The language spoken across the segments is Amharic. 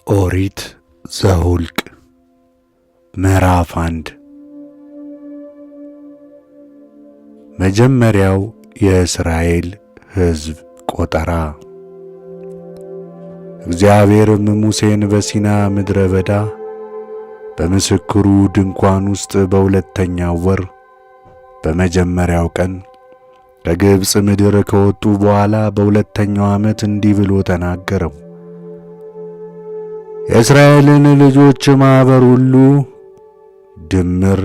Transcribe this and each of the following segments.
ኦሪት ዘኍልቍ ምዕራፍ 1 መጀመሪያው የእስራኤል ሕዝብ ቆጠራ። እግዚአብሔርም ሙሴን በሲና ምድረ በዳ በምስክሩ ድንኳን ውስጥ በሁለተኛው ወር በመጀመሪያው ቀን ከግብፅ ምድር ከወጡ በኋላ በሁለተኛው ዓመት እንዲህ ብሎ ተናገረው። የእስራኤልን ልጆች ማኅበር ሁሉ ድምር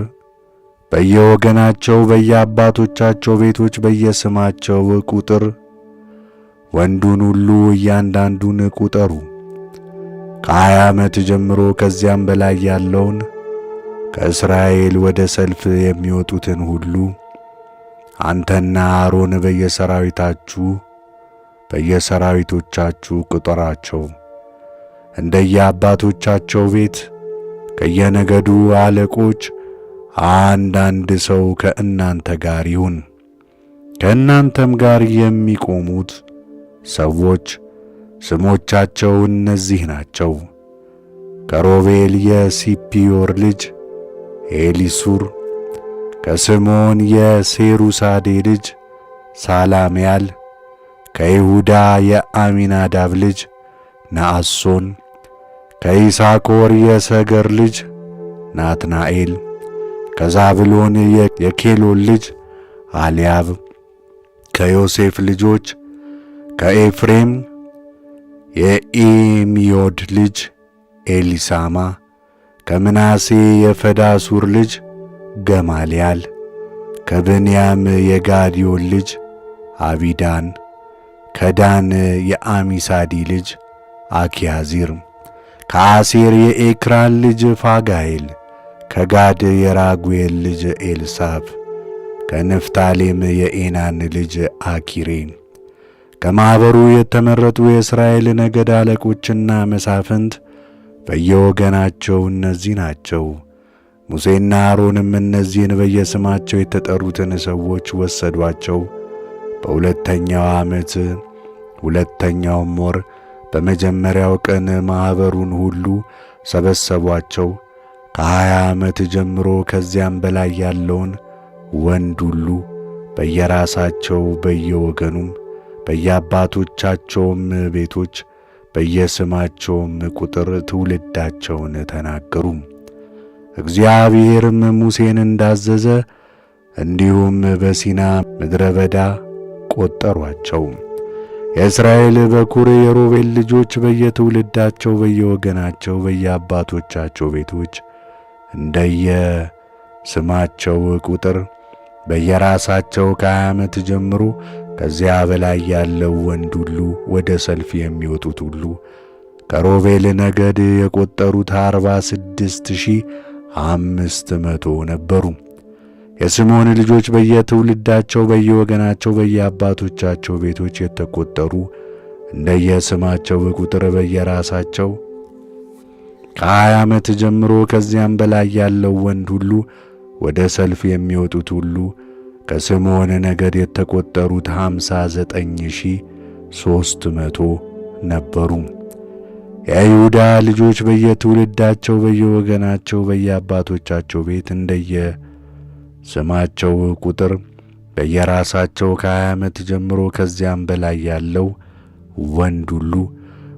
በየወገናቸው በየአባቶቻቸው ቤቶች በየስማቸው ቁጥር ወንዱን ሁሉ እያንዳንዱን ቁጠሩ። ከ20 ዓመት ጀምሮ ከዚያም በላይ ያለውን ከእስራኤል ወደ ሰልፍ የሚወጡትን ሁሉ አንተና አሮን በየሰራዊቶቻችሁ ቁጠራቸው። እንደየአባቶቻቸው ቤት ከየነገዱ አለቆች አንዳንድ ሰው ከእናንተ ጋር ይሁን። ከእናንተም ጋር የሚቆሙት ሰዎች ስሞቻቸው እነዚህ ናቸው። ከሮቤል የሲፒዮር ልጅ ኤሊሱር፣ ከስምዖን የሴሩሳዴ ልጅ ሳላምያል፣ ከይሁዳ የአሚናዳብ ልጅ ነአሶን፣ ከይሳኮር የሰገር ልጅ ናትናኤል፣ ከዛብሎን የኬሎን ልጅ አልያብ፣ ከዮሴፍ ልጆች ከኤፍሬም የኢሚዮድ ልጅ ኤሊሳማ፣ ከምናሴ የፈዳሱር ልጅ ገማልያል፣ ከብንያም የጋዲዮን ልጅ አቢዳን፣ ከዳን የአሚሳዲ ልጅ አኪያዚር፣ ከአሴር የኤክራን ልጅ ፋጋኤል፣ ከጋድ የራጉኤል ልጅ ኤልሳፍ፣ ከንፍታሌም የኤናን ልጅ አኪሬ። ከማኅበሩ የተመረጡ የእስራኤል ነገድ አለቆችና መሳፍንት በየወገናቸው እነዚህ ናቸው። ሙሴና አሮንም እነዚህን በየስማቸው የተጠሩትን ሰዎች ወሰዷቸው። በሁለተኛው ዓመት ሁለተኛውም ወር በመጀመሪያው ቀን ማኅበሩን ሁሉ ሰበሰቧቸው። ከ20 ዓመት ጀምሮ ከዚያም በላይ ያለውን ወንድ ሁሉ በየራሳቸው በየወገኑም በየአባቶቻቸውም ቤቶች በየስማቸውም ቁጥር ትውልዳቸውን ተናገሩ። እግዚአብሔርም ሙሴን እንዳዘዘ እንዲሁም በሲና ምድረ በዳ ቆጠሯቸው። የእስራኤል በኵር የሮቤል ልጆች በየትውልዳቸው በየወገናቸው በየአባቶቻቸው ቤቶች እንደየስማቸው ቁጥር በየራሳቸው ከ20 ዓመት ጀምሮ ከዚያ በላይ ያለው ወንድ ሁሉ ወደ ሰልፍ የሚወጡት ሁሉ ከሮቤል ነገድ የቆጠሩት 46,500 ነበሩ። የስምዖን ልጆች በየትውልዳቸው በየወገናቸው በየአባቶቻቸው ቤቶች የተቆጠሩ እንደየስማቸው ቁጥር በየራሳቸው ከ20 ዓመት ጀምሮ ከዚያም በላይ ያለው ወንድ ሁሉ ወደ ሰልፍ የሚወጡት ሁሉ ከስምዖን ነገድ የተቆጠሩት 59,300 ነበሩ። የይሁዳ ልጆች በየትውልዳቸው በየወገናቸው በየአባቶቻቸው ቤት እንደየስማቸው ቁጥር በየራሳቸው ከ20 ዓመት ጀምሮ ከዚያም በላይ ያለው ወንድ ሁሉ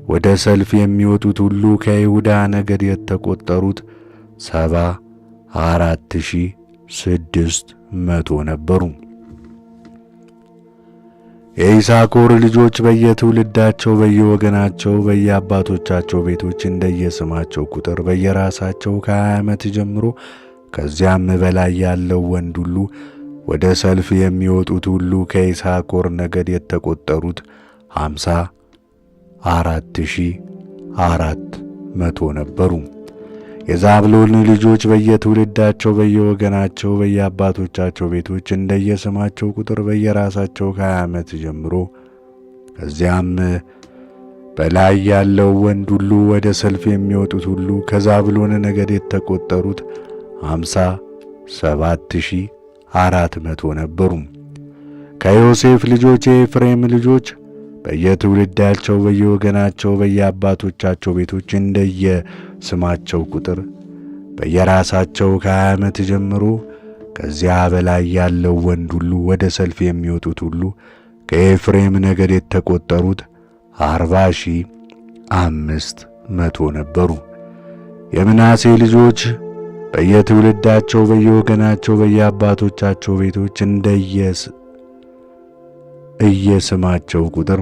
ወደ ሰልፍ የሚወጡት ሁሉ ከይሁዳ ነገድ የተቆጠሩት 74,600 ነበሩ። የይሳኮር ልጆች በየትውልዳቸው በየወገናቸው በየአባቶቻቸው ቤቶች እንደየስማቸው ቁጥር በየራሳቸው ከ20 ዓመት ጀምሮ ከዚያም በላይ ያለው ወንድ ሁሉ ወደ ሰልፍ የሚወጡት ሁሉ ከይሳኮር ነገድ የተቆጠሩት 54,400 ነበሩ። የዛብሎን ልጆች በየትውልዳቸው በየወገናቸው በየአባቶቻቸው ቤቶች እንደየስማቸው ቁጥር በየራሳቸው ከ20 ዓመት ጀምሮ ከዚያም በላይ ያለው ወንድ ሁሉ ወደ ሰልፍ የሚወጡት ሁሉ ከዛብሎን ነገድ የተቆጠሩት 57,400 ነበሩ። ከዮሴፍ ልጆች የኤፍሬም ልጆች በየትውልዳቸው በየወገናቸው በየአባቶቻቸው ቤቶች እንደየስማቸው ቁጥር በየራሳቸው ከ20 ዓመት ጀምሮ ከዚያ በላይ ያለው ወንድ ሁሉ ወደ ሰልፍ የሚወጡት ሁሉ ከኤፍሬም ነገድ የተቆጠሩት 40,500 ነበሩ። የምናሴ ልጆች በየትውልዳቸው በየወገናቸው በየአባቶቻቸው ቤቶች እንደየስማቸው ቁጥር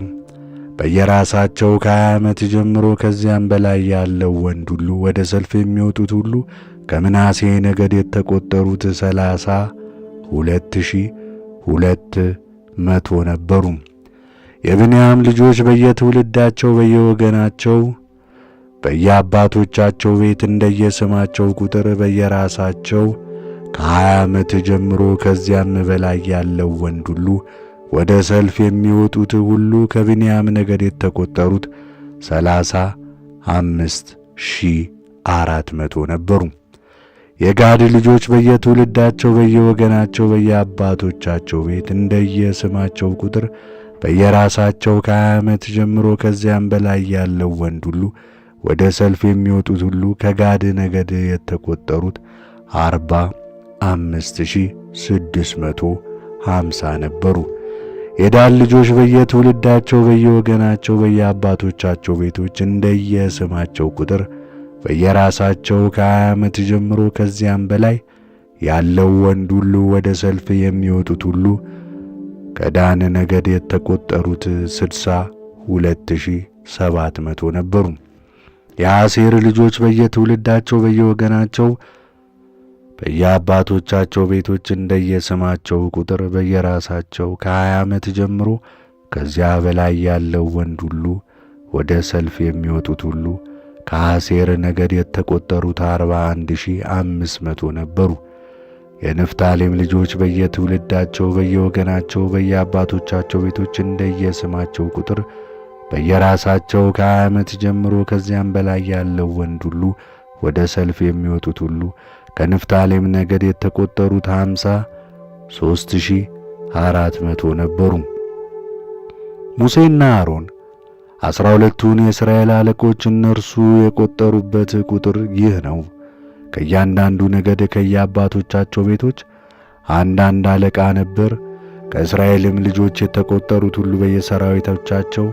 በየራሳቸው ከ20 ዓመት ጀምሮ ከዚያም በላይ ያለው ወንድ ሁሉ ወደ ሰልፍ የሚወጡት ሁሉ ከምናሴ ነገድ የተቆጠሩት 32,200 ነበሩ። የብንያም ልጆች በየትውልዳቸው በየወገናቸው በየአባቶቻቸው ቤት እንደየስማቸው ቁጥር በየራሳቸው ከ20 ዓመት ጀምሮ ከዚያም በላይ ያለው ወንድ ሁሉ ወደ ሰልፍ የሚወጡት ሁሉ ከብንያም ነገድ የተቆጠሩት 35,400 ነበሩ። የጋድ ልጆች በየትውልዳቸው በየወገናቸው በየአባቶቻቸው ቤት እንደየስማቸው ቁጥር በየራሳቸው ከ20 ዓመት ጀምሮ ከዚያም በላይ ያለው ወንድ ሁሉ ወደ ሰልፍ የሚወጡት ሁሉ ከጋድ ነገድ የተቆጠሩት 45,650 ነበሩ። የዳን ልጆች በየትውልዳቸው በየወገናቸው በየአባቶቻቸው ቤቶች እንደየስማቸው ቁጥር በየራሳቸው ከ20 ዓመት ጀምሮ ከዚያም በላይ ያለው ወንድ ሁሉ ወደ ሰልፍ የሚወጡት ሁሉ ከዳን ነገድ የተቆጠሩት 62,700 ነበሩ። የአሴር ልጆች በየትውልዳቸው በየወገናቸው በየአባቶቻቸው ቤቶች እንደየስማቸው ቁጥር በየራሳቸው ከ20 ዓመት ጀምሮ ከዚያ በላይ ያለው ወንድ ሁሉ ወደ ሰልፍ የሚወጡት ሁሉ ከአሴር ነገድ የተቆጠሩት 41,500 ነበሩ። የንፍታሌም ልጆች በየትውልዳቸው በየወገናቸው በየአባቶቻቸው ቤቶች እንደየስማቸው ቁጥር በየራሳቸው ከ20 ዓመት ጀምሮ ከዚያም በላይ ያለው ወንድ ሁሉ ወደ ሰልፍ የሚወጡት ሁሉ ከንፍታሌም ነገድ የተቆጠሩት 53,400 ነበሩ። ሙሴና አሮን 12ቱን የእስራኤል አለቆች እነርሱ የቆጠሩበት ቁጥር ይህ ነው። ከእያንዳንዱ ነገድ ከየአባቶቻቸው ቤቶች አንዳንድ አለቃ ነበር። ከእስራኤልም ልጆች የተቆጠሩት ሁሉ በየሰራዊቶቻቸው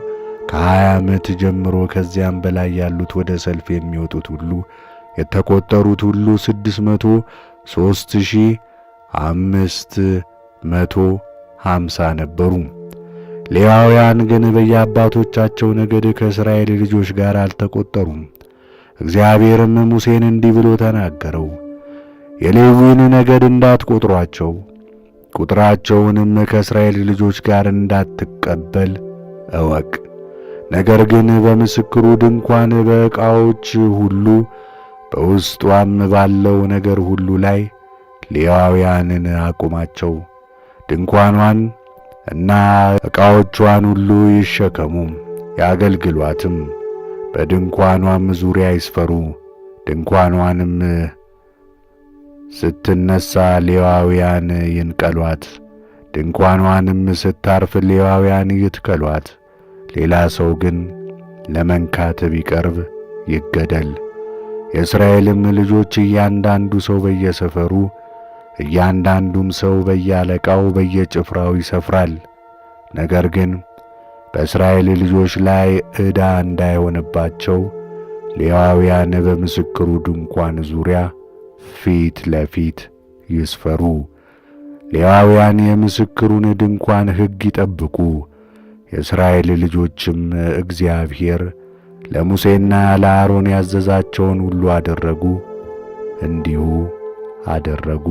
ከ20 ዓመት ጀምሮ ከዚያም በላይ ያሉት ወደ ሰልፍ የሚወጡት ሁሉ የተቆጠሩት ሁሉ 603,550 ነበሩ። ሌዋውያን ግን በየአባቶቻቸው ነገድ ከእስራኤል ልጆች ጋር አልተቆጠሩም። እግዚአብሔርም ሙሴን እንዲህ ብሎ ተናገረው፣ የሌዊን ነገድ እንዳትቆጥሯቸው፣ ቁጥራቸውንም ከእስራኤል ልጆች ጋር እንዳትቀበል እወቅ። ነገር ግን በምስክሩ ድንኳን በዕቃዎች ሁሉ በውስጧም ባለው ነገር ሁሉ ላይ ሌዋውያንን አቁማቸው። ድንኳኗን እና ዕቃዎቿን ሁሉ ይሸከሙ ያገልግሏትም። በድንኳኗም ዙሪያ ይስፈሩ። ድንኳኗንም ስትነሳ ሌዋውያን ይንቀሏት፣ ድንኳኗንም ስታርፍ ሌዋውያን ይትከሏት። ሌላ ሰው ግን ለመንካት ቢቀርብ ይገደል። የእስራኤልም ልጆች እያንዳንዱ ሰው በየሰፈሩ እያንዳንዱም ሰው በየአለቃው በየጭፍራው ይሰፍራል። ነገር ግን በእስራኤል ልጆች ላይ ዕዳ እንዳይሆንባቸው ሌዋውያን በምስክሩ ድንኳን ዙሪያ ፊት ለፊት ይስፈሩ። ሌዋውያን የምስክሩን ድንኳን ሕግ ይጠብቁ። የእስራኤል ልጆችም እግዚአብሔር ለሙሴና ለአሮን ያዘዛቸውን ሁሉ አደረጉ፣ እንዲሁ አደረጉ።